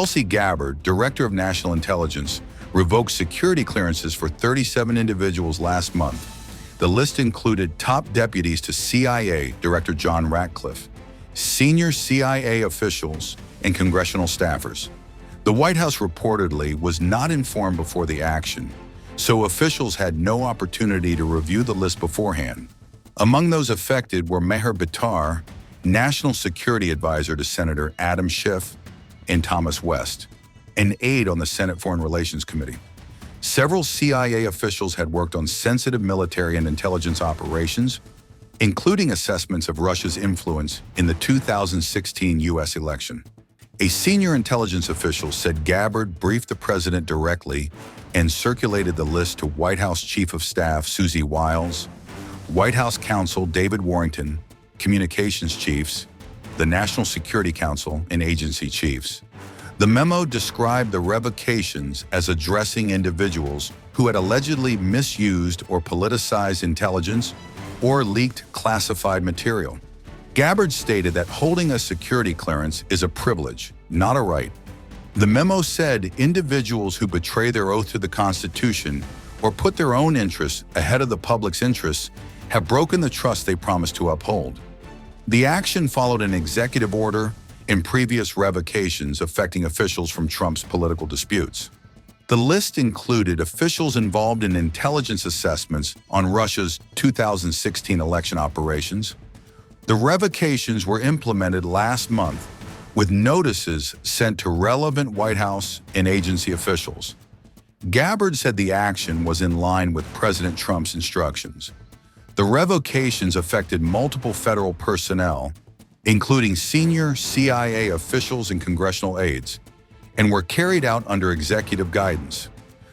Tulsi Gabbard, Director of National Intelligence, revoked security clearances for 37 individuals last month. The list included top deputies to CIA Director John Ratcliffe, senior CIA officials, and congressional staffers. The White House reportedly was not informed before the action, so officials had no opportunity to review the list beforehand. Among those affected were Meher Bitar, National Security Advisor to Senator Adam Schiff, and Thomas West, an aide on the Senate Foreign Relations Committee. Several CIA officials had worked on sensitive military and intelligence operations, including assessments of Russia's influence in the 2016 U.S. election. A senior intelligence official said Gabbard briefed the president directly and circulated the list to White House Chief of Staff Susie Wiles, White House Counsel David Warrington, communications chiefs, the National Security Council, and agency chiefs. The memo described the revocations as addressing individuals who had allegedly misused or politicized intelligence or leaked classified material. Gabbard stated that holding a security clearance is a privilege, not a right. The memo said individuals who betray their oath to the Constitution or put their own interests ahead of the public's interests have broken the trust they promised to uphold. The action followed an executive order and previous revocations affecting officials from Trump's political disputes. The list included officials involved in intelligence assessments on Russia's 2016 election operations. The revocations were implemented last month with notices sent to relevant White House and agency officials. Gabbard said the action was in line with President Trump's instructions. The revocations affected multiple federal personnel, including senior CIA officials and congressional aides, and were carried out under executive guidance.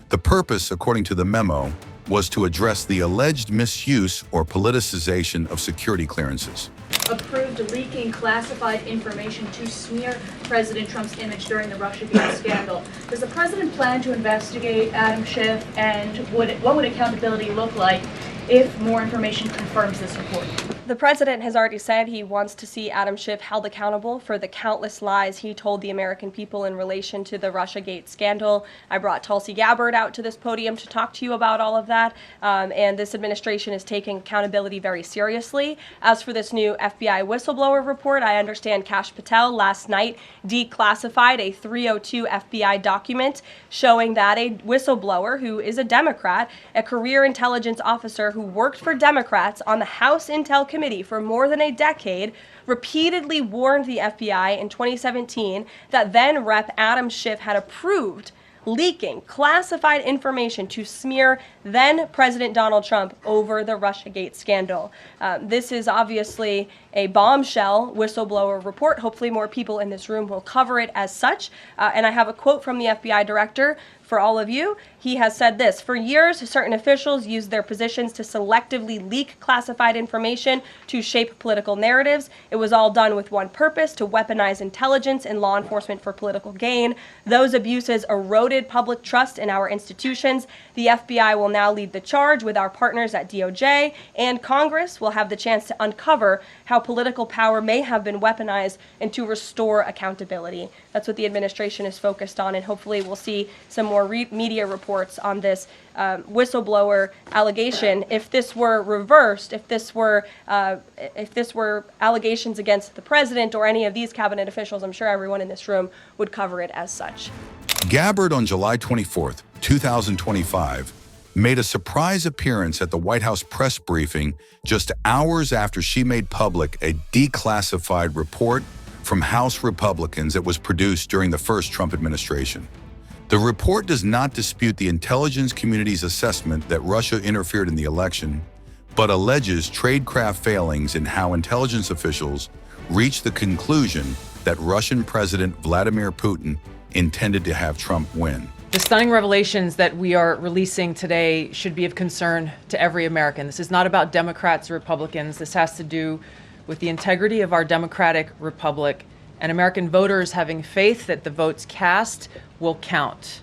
The purpose, according to the memo, was to address the alleged misuse or politicization of security clearances. Approved leaking classified information to smear President Trump's image during the Russiagate scandal. Does the president plan to investigate Adam Schiff, and what would accountability look like if more information confirms this report? The president has already said he wants to see Adam Schiff held accountable for the countless lies he told the American people in relation to the Russiagate scandal. I brought Tulsi Gabbard out to this podium to talk to you about all of that, and this administration is taking accountability very seriously. As for this new FBI whistleblower report, I understand Kash Patel last night declassified a 302 FBI document showing that a whistleblower who is a Democrat, a career intelligence officer who worked for Democrats on the House Intel Committee for more than a decade, repeatedly warned the FBI in 2017 that then Rep. Adam Schiff had approved leaking classified information to smear then President Donald Trump over the Russiagate scandal. This is obviously a bombshell whistleblower report. Hopefully more people in this room will cover it as such. And I have a quote from the FBI director for all of you. He has said this: "For years, certain officials used their positions to selectively leak classified information to shape political narratives. It was all done with one purpose: to weaponize intelligence and law enforcement for political gain. Those abuses eroded public trust in our institutions. The FBI will now lead the charge with our partners at DOJ, and Congress will have the chance to uncover how political power may have been weaponized and to restore accountability." That's what the administration is focused on, and hopefully we'll see some more media reports on this whistleblower allegation. If this were reversed, if this were allegations against the president or any of these cabinet officials, I'm sure everyone in this room would cover it as such. Gabbard on July 24th, 2025, made a surprise appearance at the White House press briefing just hours after she made public a declassified report from House Republicans that was produced during the first Trump administration. The report does not dispute the intelligence community's assessment that Russia interfered in the election, but alleges tradecraft failings in how intelligence officials reached the conclusion that Russian President Vladimir Putin intended to have Trump win. The stunning revelations that we are releasing today should be of concern to every American. This is not about Democrats or Republicans. This has to do with the integrity of our democratic republic and American voters having faith that the votes cast will count.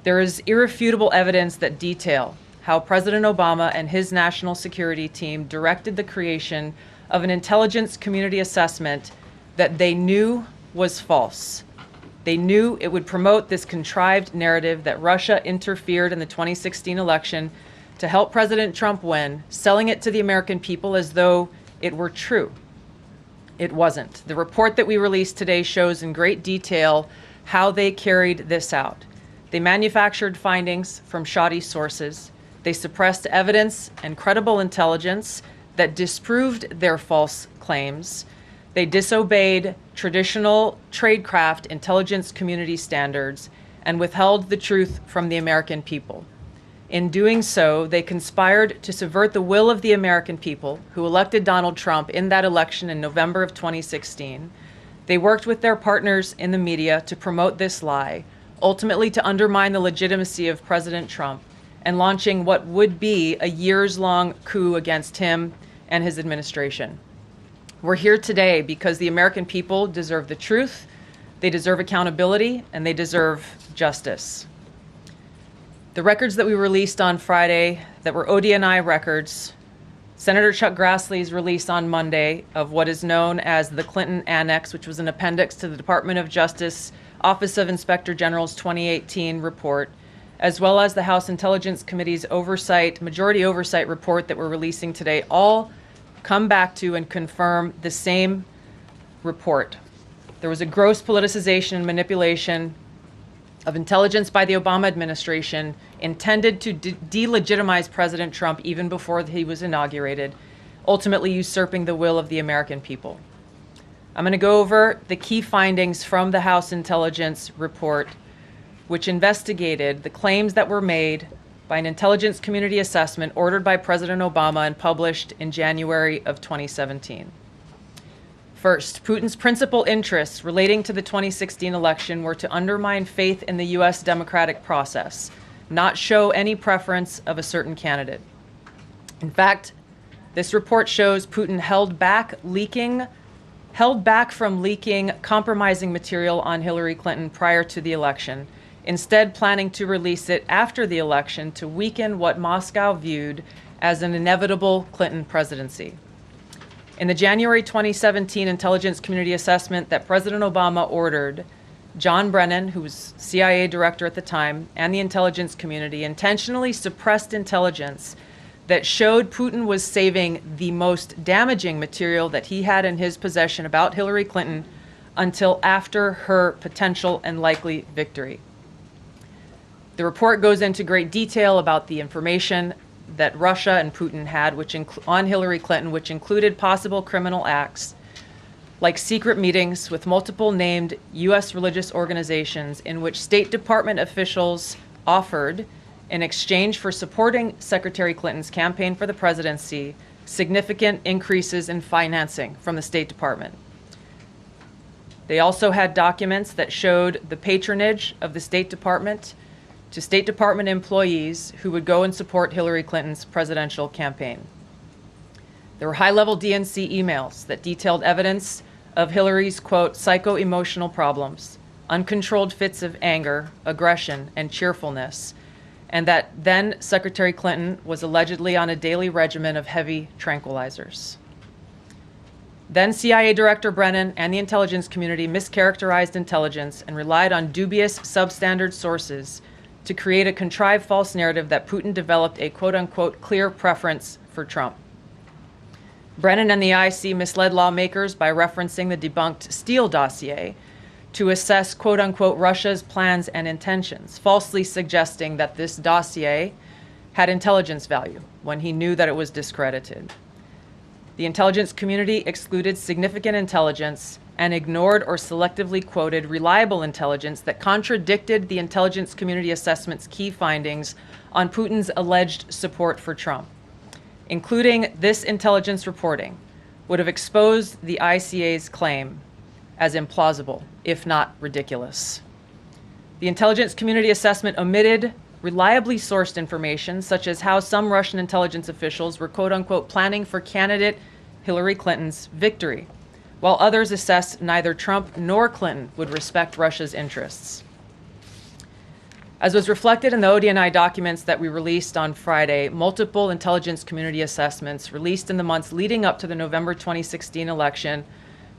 There is irrefutable evidence that detail how President Obama and his national security team directed the creation of an intelligence community assessment that they knew was false. They knew it would promote this contrived narrative that Russia interfered in the 2016 election to help President Trump win, selling it to the American people as though it were true. It wasn't. The report that we released today shows in great detail how they carried this out. They manufactured findings from shoddy sources. They suppressed evidence and credible intelligence that disproved their false claims. They disobeyed traditional tradecraft intelligence community standards and withheld the truth from the American people. In doing so, they conspired to subvert the will of the American people who elected Donald Trump in that election in November of 2016. They worked with their partners in the media to promote this lie, ultimately to undermine the legitimacy of President Trump and launching what would be a years-long coup against him and his administration. We're here today because the American people deserve the truth, they deserve accountability, and they deserve justice. The records that we released on Friday that were ODNI records, Senator Chuck Grassley's release on Monday of what is known as the Clinton Annex, which was an appendix to the Department of Justice Office of Inspector General's 2018 report, as well as the House Intelligence Committee's majority oversight report that we're releasing today, all come back to and confirm the same report. There was a gross politicization and manipulation of intelligence by the Obama administration intended to delegitimize President Trump even before he was inaugurated, ultimately usurping the will of the American people. I'm going to go over the key findings from the House Intelligence Report, which investigated the claims that were made by an intelligence community assessment ordered by President Obama and published in January of 2017. First, Putin's principal interests relating to the 2016 election were to undermine faith in the U.S. democratic process, not show any preference of a certain candidate. In fact, this report shows Putin held back from leaking compromising material on Hillary Clinton prior to the election, instead planning to release it after the election to weaken what Moscow viewed as an inevitable Clinton presidency. In the January 2017 intelligence community assessment that President Obama ordered, John Brennan, who was CIA director at the time, and the intelligence community intentionally suppressed intelligence that showed Putin was saving the most damaging material that he had in his possession about Hillary Clinton until after her potential and likely victory. The report goes into great detail about the information that Russia and Putin had on Hillary Clinton, which included possible criminal acts like secret meetings with multiple named U.S. religious organizations in which State Department officials offered, in exchange for supporting Secretary Clinton's campaign for the presidency, significant increases in financing from the State Department. They also had documents that showed the patronage of the State Department to State Department employees who would go and support Hillary Clinton's presidential campaign. There were high-level DNC emails that detailed evidence of Hillary's, quote, psycho-emotional problems, uncontrolled fits of anger, aggression, and cheerfulness, and that then Secretary Clinton was allegedly on a daily regimen of heavy tranquilizers. Then CIA Director Brennan and the intelligence community mischaracterized intelligence and relied on dubious substandard sources to create a contrived false narrative that Putin developed a quote-unquote clear preference for Trump. Brennan and the IC misled lawmakers by referencing the debunked Steele dossier to assess quote-unquote Russia's plans and intentions, falsely suggesting that this dossier had intelligence value when he knew that it was discredited. The intelligence community excluded significant intelligence and ignored or selectively quoted reliable intelligence that contradicted the intelligence community assessment's key findings on Putin's alleged support for Trump. Including this intelligence reporting would have exposed the ICA's claim as implausible, if not ridiculous. The intelligence community assessment omitted reliably sourced information, such as how some Russian intelligence officials were quote-unquote planning for candidate Hillary Clinton's victory, while others assessed neither Trump nor Clinton would respect Russia's interests. As was reflected in the ODNI documents that we released on Friday, multiple intelligence community assessments released in the months leading up to the November 2016 election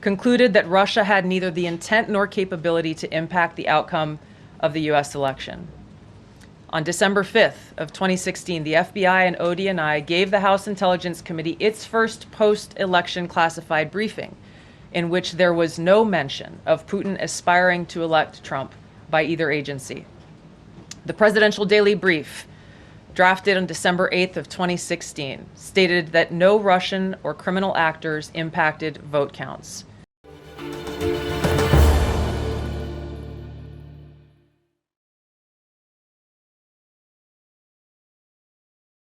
concluded that Russia had neither the intent nor capability to impact the outcome of the U.S. election. On December 5th of 2016, the FBI and ODNI gave the House Intelligence Committee its first post-election classified briefing, in which there was no mention of Putin aspiring to elect Trump by either agency. The Presidential Daily Brief, drafted on December 8th of 2016, stated that no Russian or criminal actors impacted vote counts.